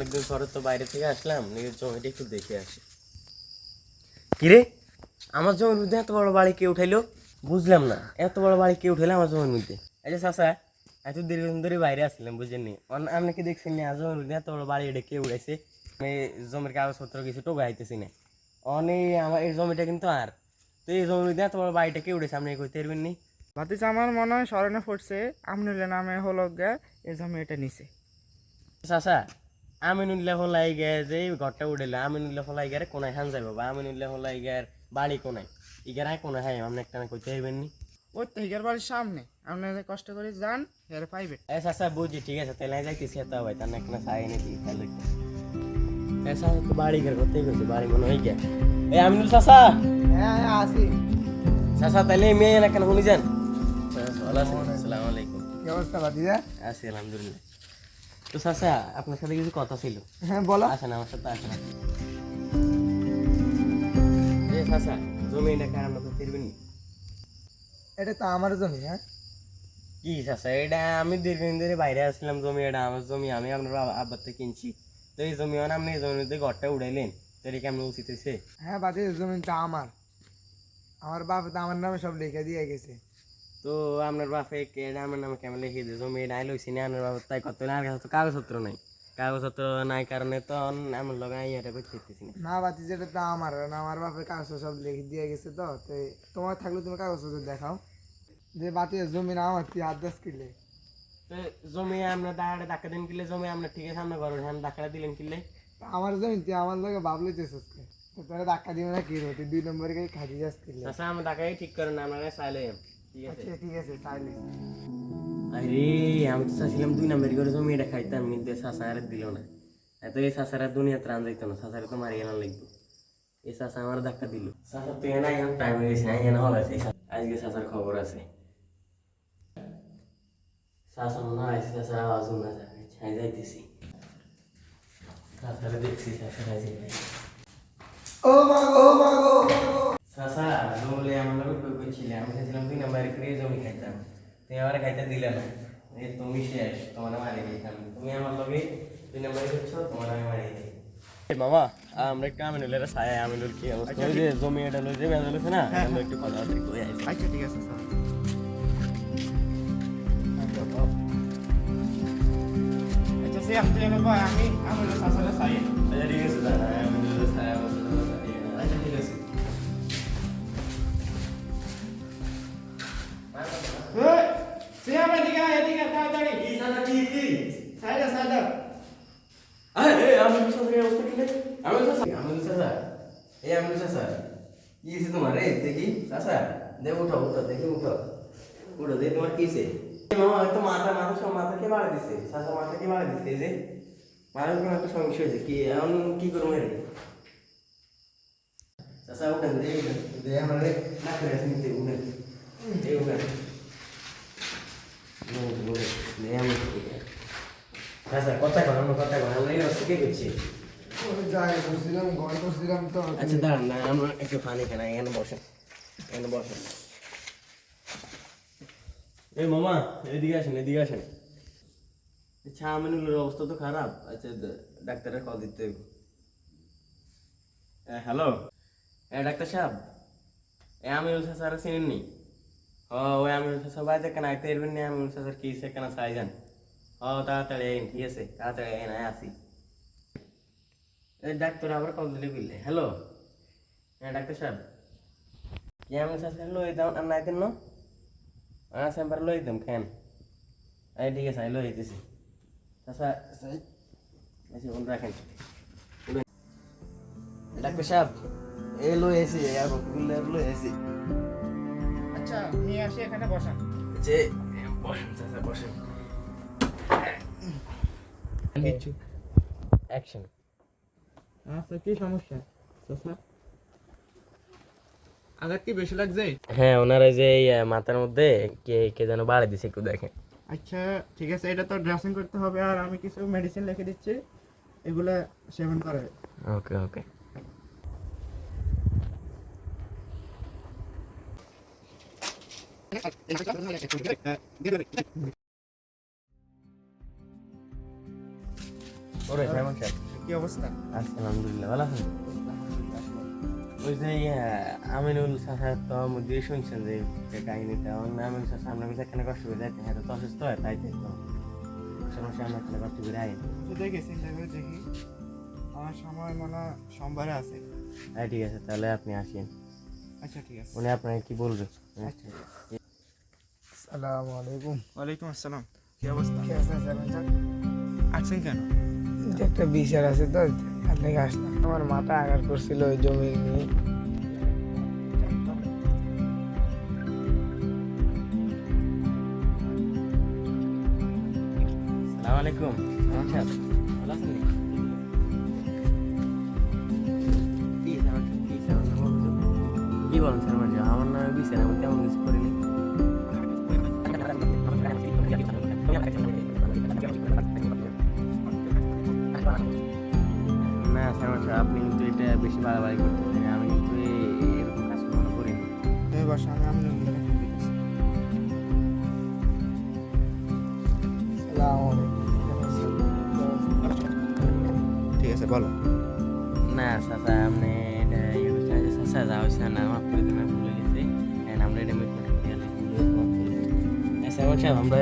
অনেকদিন পরে তো বাইরে থেকে আসলাম, নিজের জমিটা একটু দেখে আসি। কিরে, আমার জমির মধ্যে এত বড় বাড়ি কে উঠাইলো? বুঝলাম না, এত বড় বাড়ি কে উঠাইলো আমার জমির মধ্যে? এই যে চাচা, এত দীর্ঘদিন ধরে বাইরে আসছিলাম বুঝেননি, আপনি কি দেখছেন না জমির মধ্যে এত বড় বাড়ি এটা কে উঠাইছে? আমি জমির কাগজপত্র কিছু টোকা আইতেছি না। অনেক আমার এই জমিটা কিন্তু আর, তো এই জমির মধ্যে এত বড় বাড়িটা কে উঠেছে আপনি কইতে পারবেন নি? ভাতিজা আমার মনে হয় স্মরণে পড়ছে আমনুলের নামে হলো গে এই জমি এটা নিছে। চাচা, আমিনুল্লাহ হলাই গে যে এই ঘরটা উঠেলে আমিনুল্লাহ হলাই গে কোনায় খান যাইব বা আমিনুল্লাহ হলাই গে বাড়ি কোনায় ইগার আয় কোনায় হাই আপনি একটা কইতে পারবেন নি? ওই তো হিগার বাড়ির সামনে আপনি কষ্ট করে যান হের পাইবে। এ চাচা বুঝি, ঠিক আছে তাহলে যাইতেছি এত ভাই তার একটা চাই এনেছি তাহলে এ চাচা তো বাড়ি ঘর করতেই করছে বাড়ি মনে হয় গে। এই আমিনুল চাচা, হ্যাঁ আসি। চাচা তাহলে মেয়ে না কেন শুনি যান। ভালো আছেন? আসসালামু আলাইকুম। কি অবস্থা ভাতিজা? আছি আলহামদুলিল্লাহ। তো চাচা আপনার সাথে কিছু কথা ছিল। হ্যাঁ বলো। আসেন আমার সাথে আসেন। এ চাচা, জমি এটা কার আমরা করতে পারবেন নি? এটা তো আমার জমি। হ্যাঁ কি চাচা, এটা আমি দীর্ঘদিন ধরে বাইরে আসছিলাম, জমি এটা আমার জমি, আমি আপনার আব্বার থেকে কিনছি। তো এই জমি মানে আপনি এই জমির মধ্যে ঘরটা উড়াইলেন, তো এটা কেমন উচিত হয়েছে? হ্যাঁ ভাতিজা জমিটা আমার, আমার বাপ তো আমার নামে সব লিখে দিয়ে গেছে। তো আপনার বাপে এটা আমার নামে কেমন লিখে দিয়ে জমি এটা লইছি না আপনার বাবা, তাই কত না আর কাছে তো কাগজপত্র নাই, কাগজপত্র নাই কারণে তো আমার লগে এটা করতে দিতেছি না। না ভাতিজা এটা তো আমার, না আমার বাপের কাগজ সব লিখে দিয়ে গেছে। তো তোমার থাকলে তুমি কাগজ দেখাও যে ভাতিজা জমি না আমার, তুই আদাস কিনলে। তো জমি আপনার দাঁড়াটা ধাক্কা দিন কিনলে জমি আপনার ঠিক আছে আপনার ঘরের হ্যাঁ ধাক্কা দিলেন কিনলে? আমার জমি তুই আমার লোকে ভাবলে চেষ্টা তোরা ধাক্কা দিবে না কি রে, তুই 2 নম্বরে গিয়ে খাজি যাস কিনলে। চাচা আমার ধাক্কাই ঠিক করেন না, আপনারা চাইলে ঠিক আছে। আচ্ছা ঠিক আছে তাইলে। আরে আমি তো চাচ্ছিলাম 2 নাম্বার করে জমি এটা খাইতাম, কিন্তু চাচা আর দিল না। এত এই চাচারা দুনিয়া ত্রাণ যাইতো না, চাচারা তো মারি গেলাম লাগবে। এই চাচা আমার ধাক্কা দিল। চাচা তুই না এখন টাইম হয়ে গেছে, এখানে হল আছে আজকে চাচার খবর আছে। চাচা মনে হয় চাচার আওয়াজ না যাবে, ছাই যাইতেছি। চাচারা দেখছি চাচারা যাই। ও মা গো ও মা গো। চাচা জমলে আমার লোক কই কইছিলে, আমি চাইছিলাম 2 নাম্বার করে জমি খাইতাম, তুমি আমার খাইতে দিলে না। এই তুমি শেষ, তোমার মারি দিতাম, তুমি আমার লগে 2 নাম্বার করছো, তোমার আমি মারি দিই। মামা আমরা একটু আমিনুলের ছায়া, আমিনুল কি অবস্থা? ওই যে জমি এটা লই যে বেঁধে লইছে না, আমরা একটু কথা বলতে কই আইছি। আচ্ছা ঠিক আছে স্যার। আচ্ছা সে আপনি এনে বয়, আমি আমার সাসারে চাই। আচ্ছা ঠিক আছে দাদা, আমিনুলের ছায়া বসে বসে। আচ্ছা ঠিক আছে। ওই সে আমার এদিকে তাড়াতাড়ি। কি দাদা কি? সাইডা সাইডা। আরে আমি চাচা এই অবস্থা কি রে? আমি চাচা এই আমি চাচা কি হইছে তোমার রে? দেখি চাচা দে উঠো উঠো, দেখি উঠো উঠো, দেখি তোমার কি হইছে? মামা হয়তো মাথা মাথা সব মাথা কে বাড়া দিছে, চাচা মাথা কে বাড়া দিছে? এই যে মাথার কোনো একটা সমস্যা হয়েছে, কি এখন কি করবো রে? চাচা উঠেন, দেখি দে আমার রে না করে আসেন, উঠেন এই উঠেন চাচা কথা কন, আমরা কথা কন, আমরা এই অবস্থা কে করছি? ওই যাই করছিলাম, ঘর করছিলাম তো। আচ্ছা দাঁড়ান না, আমরা একটু পানি খানা, এখানে বসেন, এখানে বসেন। এই মামা এদিকে আসেন, এদিকে আসেন। আচ্ছা আমিনুলের অবস্থা তো খারাপ, আচ্ছা ডাক্তারের কল দিতে হইব। হ্যালো, ডাক্তার সাহেব, আমিনুল স্যার চিনেননি? ওই আমিনুল স্যার বাড়িতে কেন আইতে পারবেন না? আমিনুল স্যার কি সে কেন চাই যান? তাড়াতাড়ি আইন, ঠিক আছে তাড়াতাড়ি আইন, আসি। ডাক্তার আবার কল দিলে বললে। হ্যালো, ডাক্তার সাহেব, কি আমি স্যার লই দাম আর নাই দেন? স্যাম্পার লই দাম কেন? ঠিক আছে লই যেতেছি। আচ্ছা আচ্ছা ফোন রাখেন। ডাক্তার সাহেব এই লই এসি, আর লই এসি। আচ্ছা নিয়ে আসি, এখানে বসান। যে বসেন চাচা বসেন। দিচ্ছি। অ্যাকশন। আচ্ছা কি সমস্যা চাচা? আঘাত কি বেশি লাগছে? হ্যাঁ ওনারা যে এই মাথার মধ্যে কে কে যেন বাড়ি দিছে, একটু দেখেন। আচ্ছা ঠিক আছে, এটা তো ড্রেসিং করতে হবে, আর আমি কিছু মেডিসিন লিখে দিচ্ছি, এগুলা সেবন করে। ওকে ওকে। ওরে সাইমন সাহেব, কি অবস্থা? আছি আলহামদুলিল্লাহ, ভালো আছেন? ওই যে আমিনুল চাচা তো মধ্যে শুনছেন যে কাহিনীটা, আমিনুল চাচা আপনার কাছে এখানে কষ্ট করে যাইতে, হ্যাঁ তো অসুস্থ হয় তাই তো সমস্যা, আমরা এখানে কষ্ট করে আইন। দেখি চিন্তা করে দেখি, আমার সময় মনে হয় সোমবারে আছে। হ্যাঁ ঠিক আছে, তাহলে আপনি আসেন, আচ্ছা ঠিক আছে। উনি আপনাকে কি বলবে। আচ্ছা। আসসালামু আলাইকুম। ওয়ালাইকুম আসসালাম। কি অবস্থা? কি আছেন সাইমন স্যার? আসছেন কেন? যে একটা বিচার আছে তো, তার লেগে আসলাম। আমার মাথা আঘাত করছিল ওই জমি নিয়ে। আসসালামু আলাইকুম, সাইমন সাহেব, ভালো আছেন নি? কি সাইমন সাহেব, কি সাইমন সাহেব অভিযোগ? কি বলেন সাইমন সাহেব, আমার নামে বিচার, আমি তেমন কিছু করিনি। না সাইমন সাহেব, আপনি কিন্তু এটা বেশি বাড়াবাড়ি করতেছেন, আমি কিন্তু এরকম কাজ কখনো করিনি। তুমি বসো, আমি আমি দিতেছি। আসসালামু আলাইকুম। ঠিক আছে বলো। না চাচা, আপনি এটা ইয়ে করছেন যে চাচা যা হয়েছে না মাফ করে দিন, ভুলে গেছি, আমরা এটা মিটমাট করে ভুলে মাফ করে দিন। সাইমন সাহেব, আমরা